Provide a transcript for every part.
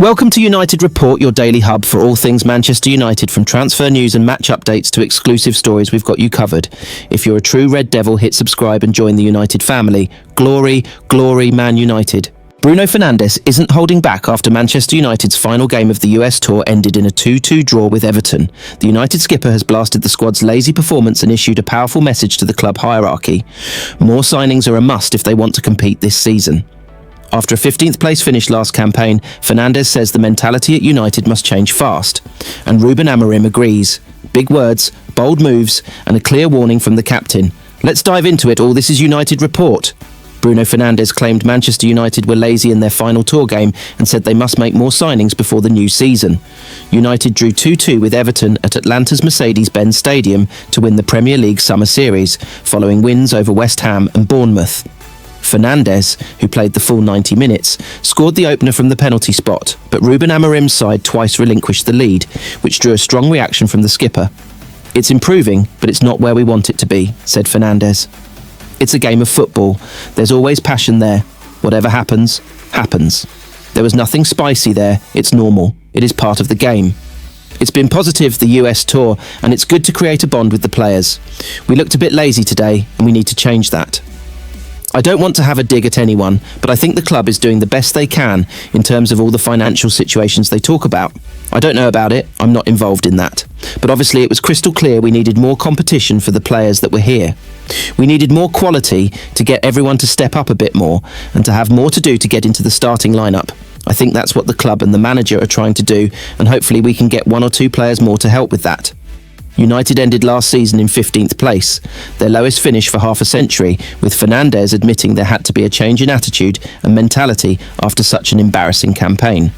Welcome to United Report, your daily hub for all things Manchester United, from transfer news and match updates to exclusive stories. We've got you covered. If you're a true Red Devil, hit subscribe and join the United family. Glory, glory, Man United. Bruno Fernandez isn't holding back after Manchester United's final game of the US tour ended in a 2-2 draw with Everton. The United skipper has blasted the squad's lazy performance and issued a powerful message to the club hierarchy. More signings are a must if they want to compete this season. After a 15th place finish last campaign, Fernandez says the mentality at United must change fast. And Ruben Amorim agrees. Big words, bold moves, and a clear warning from the captain. Let's dive into it all. This is United Report. Bruno Fernandez claimed Manchester United were lazy in their final tour game and said they must make more signings before the new season. United drew 2-2 with Everton at Atlanta's Mercedes-Benz Stadium to win the Premier League Summer Series, following wins over West Ham and Bournemouth. Fernandez, who played the full 90 minutes, scored the opener from the penalty spot, but Ruben Amorim's side twice relinquished the lead, which drew a strong reaction from the skipper. "It's improving, but it's not where we want it to be," said Fernandez. "It's a game of football. There's always passion there. Whatever happens, happens. There was nothing spicy there. It's normal. It is part of the game. It's been positive, the US tour, and it's good to create a bond with the players. We looked a bit lazy today, and we need to change that. I don't want to have a dig at anyone, but I think the club is doing the best they can in terms of all the financial situations they talk about. I don't know about it, I'm not involved in that. But obviously it was crystal clear we needed more competition for the players that were here. We needed more quality to get everyone to step up a bit more and to have more to do to get into the starting lineup. I think that's what the club and the manager are trying to do, and hopefully we can get one or two players more to help with that." United ended last season in 15th place, their lowest finish for half a century, with Fernandez admitting there had to be a change in attitude and mentality after such an embarrassing campaign.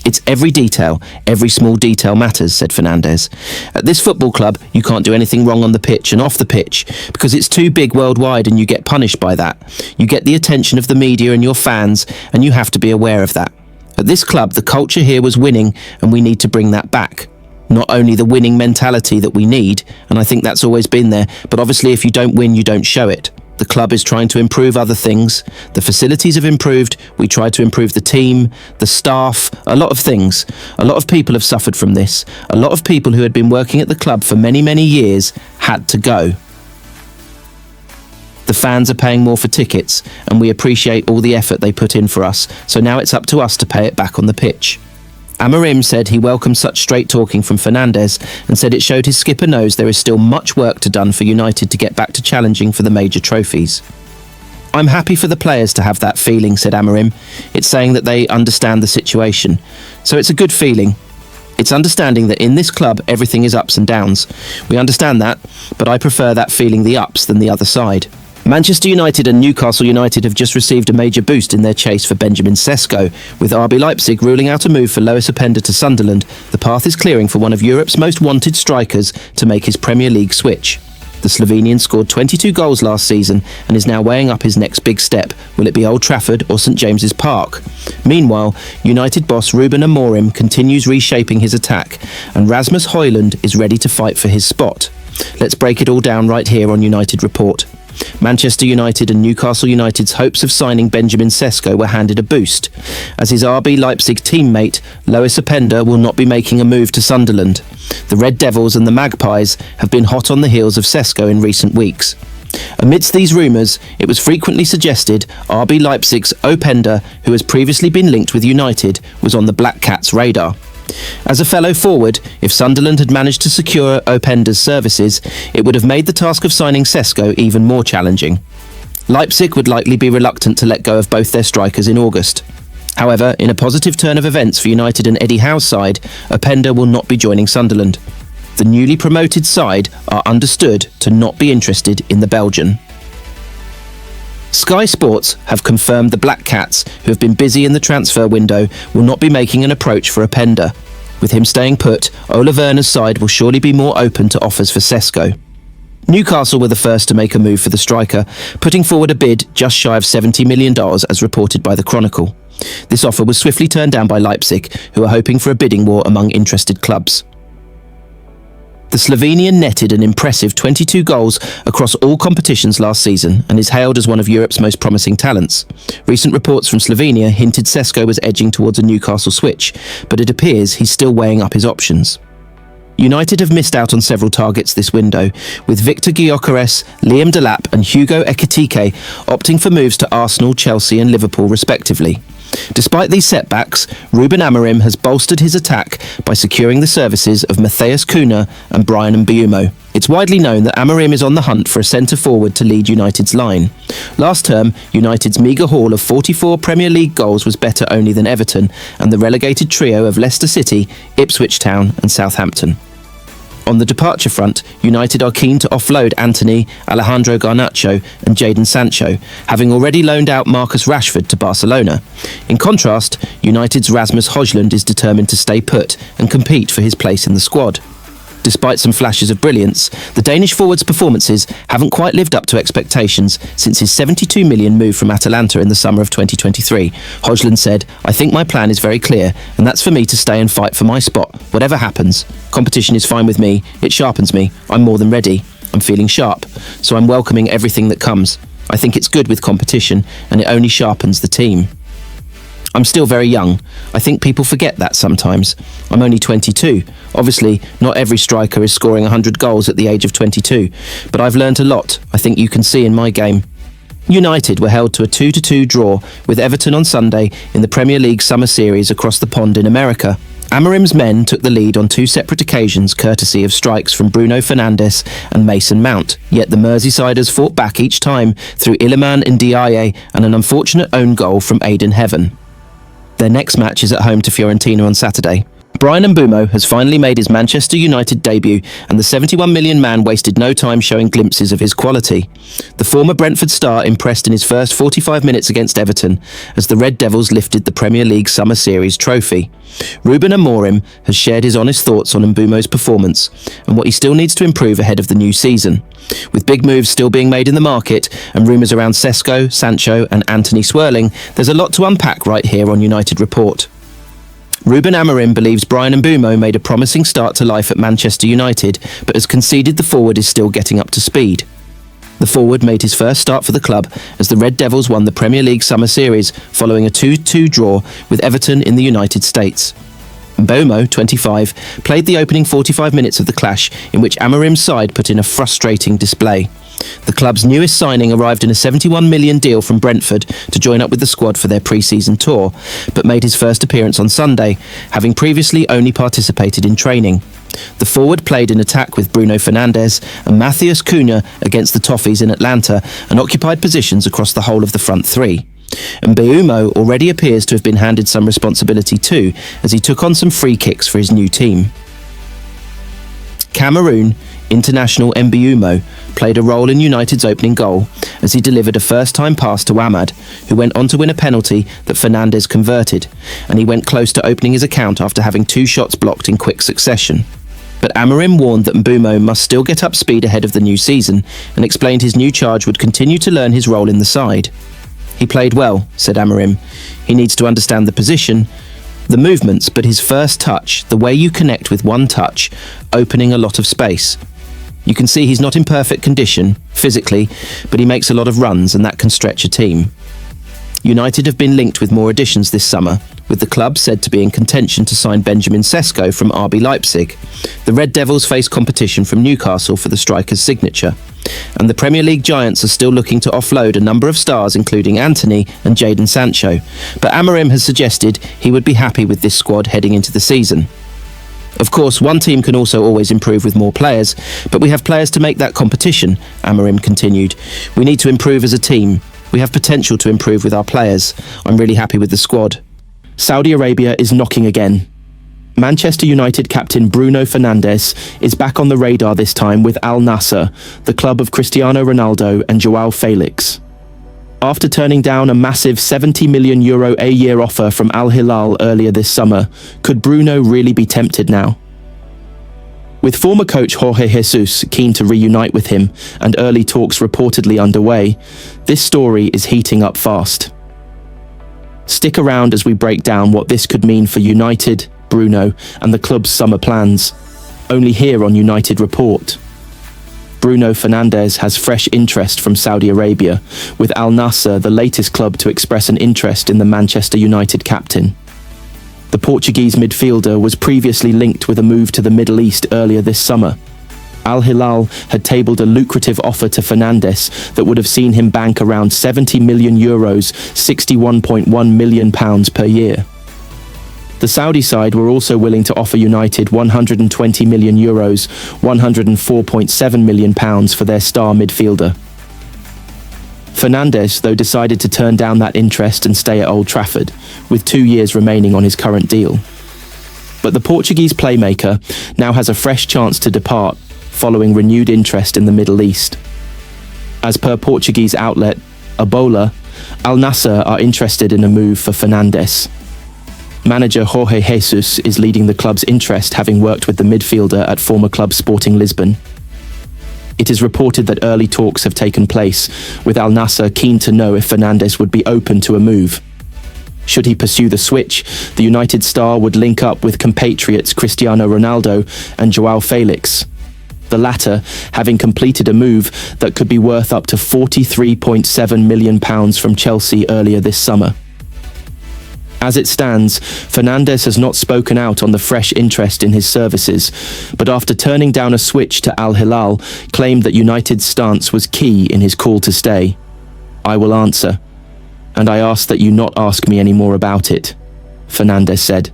"It's every detail, every small detail matters," said Fernandez. "At this football club, you can't do anything wrong on the pitch and off the pitch, because it's too big worldwide and you get punished by that. You get the attention of the media and your fans, and you have to be aware of that. At this club, the culture here was winning, and we need to bring that back. Not only the winning mentality that we need, and I think that's always been there, but obviously if you don't win, you don't show it. The club is trying to improve other things. The facilities have improved. We try to improve the team, the staff, a lot of things. A lot of people have suffered from this. A lot of people who had been working at the club for many, many years had to go. The fans are paying more for tickets, and we appreciate all the effort they put in for us, so now it's up to us to pay it back on the pitch." Amorim said he welcomed such straight talking from Fernandez and said it showed his skipper knows there is still much work to done for United to get back to challenging for the major trophies. "I'm happy for the players to have that feeling," said Amorim. "It's saying that they understand the situation. So it's a good feeling. It's understanding that in this club everything is ups and downs. We understand that, but I prefer that feeling the ups than the other side." Manchester United and Newcastle United have just received a major boost in their chase for Benjamin Sesko. With RB Leipzig ruling out a move for Lois Openda to Sunderland, the path is clearing for one of Europe's most wanted strikers to make his Premier League switch. The Slovenian scored 22 goals last season and is now weighing up his next big step. Will it be Old Trafford or St James's Park? Meanwhile, United boss Ruben Amorim continues reshaping his attack, and Rasmus Hojlund is ready to fight for his spot. Let's break it all down right here on United Report. Manchester United and Newcastle United's hopes of signing Benjamin Sesko were handed a boost, as his RB Leipzig teammate Lois Openda will not be making a move to Sunderland. The Red Devils and the Magpies have been hot on the heels of Sesko in recent weeks. Amidst these rumours, it was frequently suggested RB Leipzig's Openda, who has previously been linked with United, was on the Black Cats' radar. As a fellow forward, if Sunderland had managed to secure Openda's services, it would have made the task of signing Sesko even more challenging. Leipzig would likely be reluctant to let go of both their strikers in August. However, in a positive turn of events for United and Eddie Howe's side, Openda will not be joining Sunderland. The newly promoted side are understood to not be interested in the Belgian. Sky Sports have confirmed the Black Cats, who have been busy in the transfer window, will not be making an approach for Openda. With him staying put, Ole Werner's side will surely be more open to offers for Sesko. Newcastle were the first to make a move for the striker, putting forward a bid just shy of $70 million as reported by the Chronicle. This offer was swiftly turned down by Leipzig, who are hoping for a bidding war among interested clubs. The Slovenian netted an impressive 22 goals across all competitions last season and is hailed as one of Europe's most promising talents. Recent reports from Slovenia hinted Sesko was edging towards a Newcastle switch, but it appears he's still weighing up his options. United have missed out on several targets this window, with VIKTOR GYOKORES, Liam Delap and Hugo Ekitike opting for moves to Arsenal, Chelsea and Liverpool respectively. Despite these setbacks, Ruben Amorim has bolstered his attack by securing the services of Matheus Cunha and Bryan Mbeumo. It's widely known that Amorim is on the hunt for a centre-forward to lead United's line. Last term, United's meagre haul of 44 Premier League goals was better only than Everton and the relegated trio of Leicester City, Ipswich Town and Southampton. On the departure front, United are keen to offload Antony, Alejandro Garnacho and Jadon Sancho, having already loaned out Marcus Rashford to Barcelona. In contrast, United's Rasmus Hojlund is determined to stay put and compete for his place in the squad. Despite some flashes of brilliance, the Danish forward's performances haven't quite lived up to expectations since his 72 million move from Atalanta in the summer of 2023. Hojlund said, "I think my plan is very clear, and that's for me to stay and fight for my spot, whatever happens. Competition is fine with me, it sharpens me, I'm more than ready, I'm feeling sharp, so I'm welcoming everything that comes. I think it's good with competition, and it only sharpens the team." I'm still very young. I think people forget that sometimes. I'm only 22. Obviously, not every striker is scoring 100 goals at the age of 22, but I've learnt a lot, I think you can see in my game. United were held to a 2-2 draw with Everton on Sunday in the Premier League Summer Series across the pond in America. Amorim's men took the lead on two separate occasions courtesy of strikes from Bruno Fernandez and Mason Mount, yet the Merseysiders fought back each time through Iliman Ndiaye and an unfortunate own goal from Aidan Heaven. Their next match is at home to Fiorentina on Saturday. Bryan Mbeumo has finally made his Manchester United debut, and the 71 million man wasted no time showing glimpses of his quality. The former Brentford star impressed in his first 45 minutes against Everton as the Red Devils lifted the Premier League Summer Series trophy. Ruben Amorim has shared his honest thoughts on Mbeumo's performance and what he still needs to improve ahead of the new season. With big moves still being made in the market and rumours around Sesko, Sancho and Antony swirling, there's a lot to unpack right here on United Report. Ruben Amorim believes Bryan Mbeumo made a promising start to life at Manchester United, but has conceded the forward is still getting up to speed. The forward made his first start for the club as the Red Devils won the Premier League Summer Series following a 2-2 draw with Everton in the United States. Mbeumo, 25, played the opening 45 minutes of the clash, in which Amorim's side put in a frustrating display. The club's newest signing arrived in a 71 million deal from Brentford to join up with the squad for their pre-season tour, but made his first appearance on Sunday, having previously only participated in training. The forward played in attack with Bruno Fernandez and Matheus Cunha against the Toffees in Atlanta and occupied positions across the whole of the front three. Mbeumo already appears to have been handed some responsibility too, as he took on some free kicks for his new team. Cameroon international Mbeumo played a role in United's opening goal as he delivered a first-time pass to Ahmad, who went on to win a penalty that Fernandez converted, and he went close to opening his account after having two shots blocked in quick succession. But Amorim warned that Mbeumo must still get up speed ahead of the new season and explained his new charge would continue to learn his role in the side. "He played well," said Amorim. "He needs to understand the position, the movements, but his first touch, the way you connect with one touch, opening a lot of space. You can see he's not in perfect condition, physically, but he makes a lot of runs and that can stretch a team." United have been linked with more additions this summer, with the club said to be in contention to sign Benjamin Sesko from RB Leipzig. The Red Devils face competition from Newcastle for the striker's signature. And the Premier League giants are still looking to offload a number of stars including Antony and Jadon Sancho, but Amorim has suggested he would be happy with this squad heading into the season. Of course, one team can also always improve with more players, but we have players to make that competition, Amorim continued. We need to improve as a team. We have potential to improve with our players. I'm really happy with the squad. Saudi Arabia is knocking again. Manchester United captain Bruno Fernandez is back on the radar this time with Al Nassr, the club of Cristiano Ronaldo and Joao Felix. After turning down a massive €70 million a year offer from Al Hilal earlier this summer, could Bruno really be tempted now? With former coach Jorge Jesus keen to reunite with him and early talks reportedly underway, this story is heating up fast. Stick around as we break down what this could mean for United, Bruno, and the club's summer plans. Only here on United Report. Bruno Fernandez has fresh interest from Saudi Arabia, with Al Nassr the latest club to express an interest in the Manchester United captain. The Portuguese midfielder was previously linked with a move to the Middle East earlier this summer. Al Hilal had tabled a lucrative offer to Fernandez that would have seen him bank around €70 million, £61.1 million per year. The Saudi side were also willing to offer United €120 million, £104.7 million for their star midfielder. Fernandez, though, decided to turn down that interest and stay at Old Trafford, with 2 years remaining on his current deal. But the Portuguese playmaker now has a fresh chance to depart, following renewed interest in the Middle East. As per Portuguese outlet Abola, Al Nassr are interested in a move for Fernandez. Manager Jorge Jesus is leading the club's interest, having worked with the midfielder at former club Sporting Lisbon. It is reported that early talks have taken place, with Al Nassr keen to know if Fernandez would be open to a move. Should he pursue the switch, the United star would link up with compatriots Cristiano Ronaldo and João Felix, the latter having completed a move that could be worth up to £43.7 million from Chelsea earlier this summer. As it stands, Fernandez has not spoken out on the fresh interest in his services, but after turning down a switch to Al Hilal, claimed that United's stance was key in his call to stay. "I will answer, and I ask that you not ask me any more about it," Fernandez said.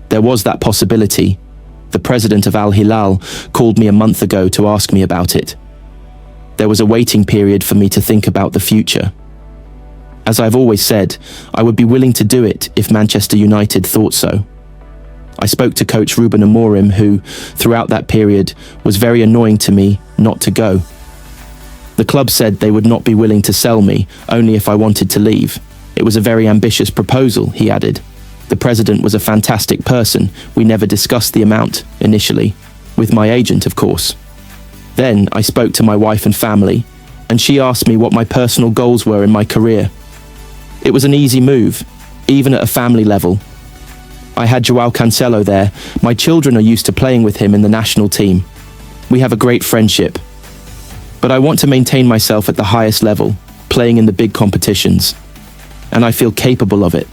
"There was that possibility. The president of Al Hilal called me a month ago to ask me about it. There was a waiting period for me to think about the future. As I've always said, I would be willing to do it if Manchester United thought so. I spoke to coach Ruben Amorim, who, throughout that period, was very annoying to me not to go. The club said they would not be willing to sell me, only if I wanted to leave. It was a very ambitious proposal," he added. "The president was a fantastic person. We never discussed the amount, initially. With my agent, of course. Then I spoke to my wife and family, and she asked me what my personal goals were in my career. It was an easy move, even at a family level. I had João Cancelo there. My children are used to playing with him in the national team. We have a great friendship. But I want to maintain myself at the highest level, playing in the big competitions. And I feel capable of it.